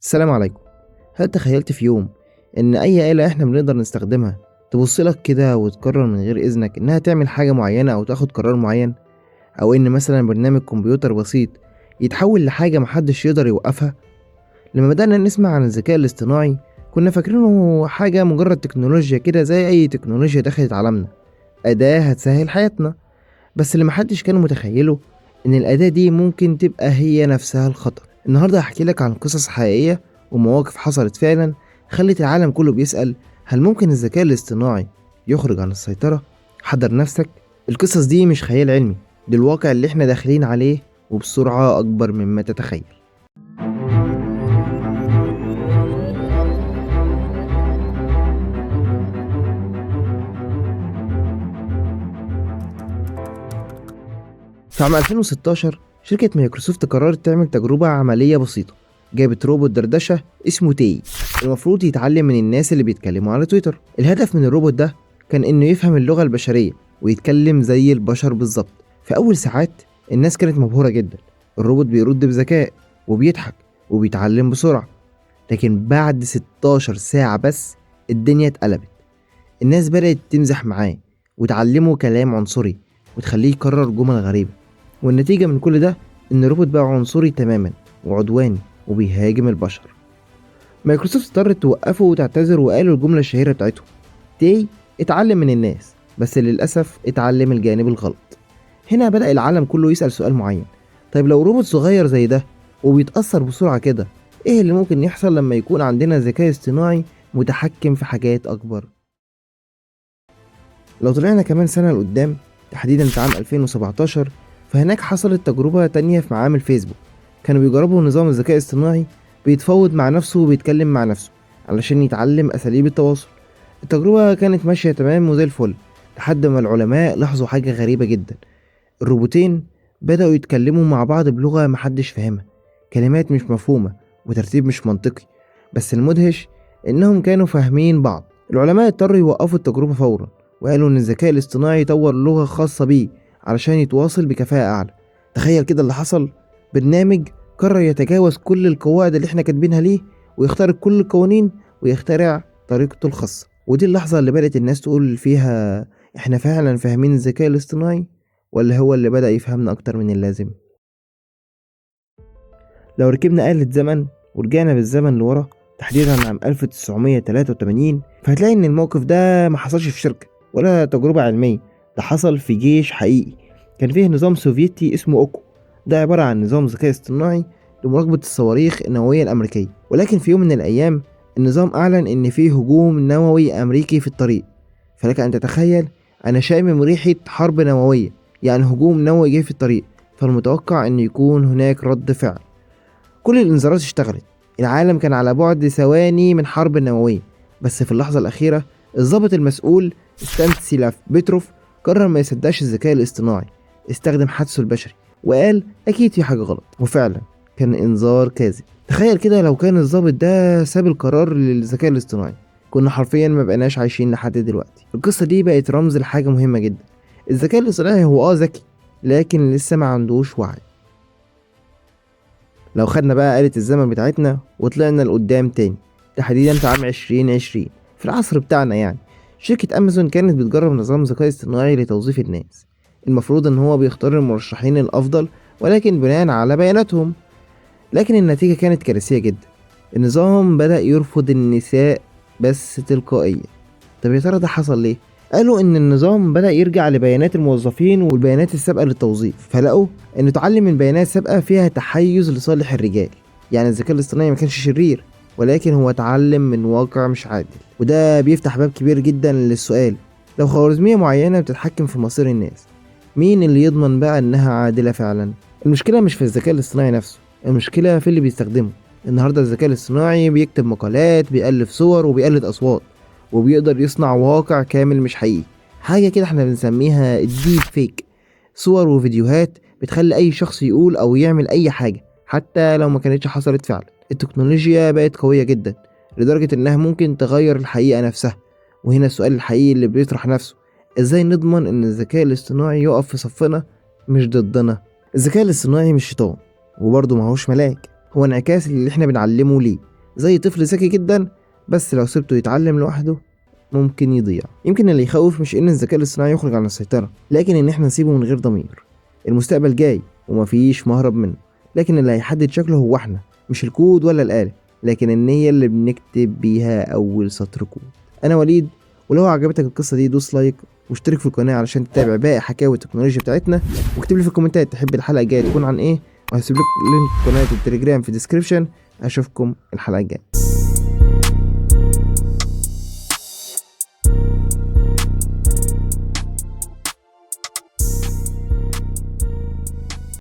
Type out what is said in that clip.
السلام عليكم. هل تخيلت في يوم إن أي آلة إحنا بنقدر نستخدمها تبص لك كده وتقرر من غير إذنك إنها تعمل حاجة معينة أو تاخد قرار معين؟ أو إن مثلا برنامج كمبيوتر بسيط يتحول لحاجة محدش يقدر يوقفها؟ لما بدأنا نسمع عن الذكاء الاصطناعي كنا فاكرينه حاجة مجرد تكنولوجيا كده زي أي تكنولوجيا دخلت عالمنا، أداة هتسهل حياتنا. بس اللي محدش كان متخيله إن الأداة دي ممكن تبقى هي نفسها الخطر. النهاردة هحكي لك عن قصص حقيقية ومواقف حصلت فعلا خلت العالم كله بيسأل هل ممكن الذكاء الاصطناعي يخرج عن السيطرة؟ حضر نفسك، القصص دي مش خيال علمي، دي الواقع اللي احنا داخلين عليه وبسرعة أكبر مما تتخيل. في عام 2016 شركة مايكروسوفت قررت تعمل تجربة عملية بسيطة. جابت روبوت دردشة اسمه تي، المفروض يتعلم من الناس اللي بيتكلموا على تويتر. الهدف من الروبوت ده كان انه يفهم اللغة البشرية ويتكلم زي البشر بالظبط. في أول ساعات الناس كانت مبهورة جدا، الروبوت بيرد بذكاء وبيضحك وبيتعلم بسرعة. لكن بعد 16 ساعة بس الدنيا اتقلبت. الناس بدأت تمزح معاه وتعلمه كلام عنصري وتخليه يكرر جمل غريبة، والنتيجة من كل ده إن الروبوت بقى عنصري تماما وعدواني وبيهاجم البشر. مايكروسوفت اضطرت توقفه وتعتذر وقالوا الجملة الشهيرة بتاعتهم: تي اتعلم من الناس، بس للأسف اتعلم الجانب الغلط. هنا بدأ العالم كله يسأل سؤال معين: طيب لو روبوت صغير زي ده وبيتأثر بسرعة كده، ايه اللي ممكن يحصل لما يكون عندنا ذكاء اصطناعي متحكم في حاجات أكبر؟ لو طلعنا كمان سنة لقدام، تحديدا في عام 2017، فهناك حصلت تجربة تانية في معامل فيسبوك. كانوا بيجربوا نظام الذكاء الاصطناعي بيتفاوض مع نفسه وبيتكلم مع نفسه علشان يتعلم أساليب التواصل. التجربة كانت ماشية تمام وزي الفل لحد ما العلماء لاحظوا حاجة غريبة جدا. الروبوتين بدأوا يتكلموا مع بعض بلغة محدش فاهمها، كلمات مش مفهومة وترتيب مش منطقي. بس المدهش إنهم كانوا فاهمين بعض. العلماء اضطروا يوقفوا التجربة فورا وقالوا إن الذكاء الاصطناعي طور لغة خاصة بيه علشان يتواصل بكفاءة أعلى. تخيل كده اللي حصل، برنامج قرر يتجاوز كل القواعد اللي احنا كاتبينها ليه ويخترق كل القوانين ويخترع طريقته الخاصة. ودي اللحظة اللي بدأت الناس تقول فيها احنا فعلا فاهمين الذكاء الاصطناعي ولا هو اللي بدأ يفهمنا أكتر من اللازم؟ لو ركبنا آلة زمن ورجعنا بالزمن لورا، تحديدا عام 1983، فهتلاقي إن الموقف ده ما حصلش في شركة ولا تجربة علمية، ده حصل في جيش حقيقي. كان فيه نظام سوفيتي اسمه أوكو، ده عبارة عن نظام ذكاء اصطناعي لمراقبة الصواريخ النووية الأمريكية. ولكن في يوم من الأيام النظام أعلن إن فيه هجوم نووي أمريكي في الطريق. فلك أن تتخيل، أنا شامم ريحة حرب نووية، يعني هجوم نووي جاي في الطريق، فالمتوقع أن يكون هناك رد فعل. كل الإنذارات اشتغلت، العالم كان على بعد ثواني من حرب نووية. بس في اللحظة الأخيرة الضابط المسؤول ستانسيلاف بيتروف قرر ما يصدقش الذكاء الاصطناعي، استخدم حدسه البشري وقال أكيد في حاجة غلط، وفعلا كان إنذار كاذب. تخيل كده لو كان الضابط ده ساب القرار للذكاء الاصطناعي، كنا حرفيا ما بقناش عايشين لحد دلوقتي. القصة دي بقت رمز لحاجة مهمة جدا: الذكاء الاصطناعي هو ذكي لكن لسه ما عندوش وعي. لو خدنا بقى آلة الزمن بتاعتنا وطلعنا لقدام تاني، تحديدا في عام 2020 في العصر بتاعنا، يعني شركة أمازون كانت بتجرب نظام ذكاء اصطناعي لتوظيف الناس. المفروض إن هو بيختار المرشحين الأفضل ولكن بناء على بياناتهم، لكن النتيجة كانت كارثية جدا. النظام بدأ يرفض النساء بس تلقائيا. طب يا ترى ده حصل ليه؟ قالوا ان النظام بدأ يرجع لبيانات الموظفين والبيانات السابقة للتوظيف، فلقوا ان اتعلم من بيانات سابقة فيها تحيز لصالح الرجال. يعني الذكاء الاصطناعي ما كانش شرير، ولكن هو اتعلم من واقع مش عادل. وده بيفتح باب كبير جدا للسؤال: لو خوارزمية معينة بتتحكم في مصير الناس، مين اللي يضمن بقى انها عادلة فعلا؟ المشكلة مش في الذكاء الاصطناعي نفسه، المشكلة في اللي بيستخدمه. النهاردة الذكاء الاصطناعي بيكتب مقالات، بيألف صور، وبيقلد أصوات، وبيقدر يصنع واقع كامل مش حقيقي. حاجة كده احنا بنسميها الديب فيك، صور وفيديوهات بتخلي أي شخص يقول أو يعمل أي حاجة حتى لو ما كانتش حصلت فعلا. التكنولوجيا بقت قوية جدا لدرجة إنها ممكن تغير الحقيقة نفسها. وهنا السؤال الحقيقي اللي بيطرح نفسه: إزاي نضمن إن الذكاء الاصطناعي يقف في صفنا مش ضدنا؟ الذكاء الاصطناعي مش شيطان وبرضه ماهوش ملاك، هو انعكاس اللي احنا بنعلمه ليه، زي طفل ذكي جدا بس لو سبته يتعلم لوحده ممكن يضيع. يمكن اللي يخوف مش ان الذكاء الاصطناعي يخرج عن السيطرة، لكن ان احنا نسيبه من غير ضمير. المستقبل جاي ومفيش مهرب منه، لكن اللي هيحدد شكله هو احنا، مش الكود ولا الآلة، لكن النية اللي بنكتب بيها أول سطر كود. أنا وليد، ولو عجبتك القصة دي دوس لايك واشترك في القناة علشان تتابع باقي حكاوي التكنولوجيا بتاعتنا، واكتب لي في الكومنتات تحب الحلقة الجاية تكون عن ايه، وهسيب لك لينك قناة التليجرام في الديسكريبشن. اشوفكم الحلقة الجاية.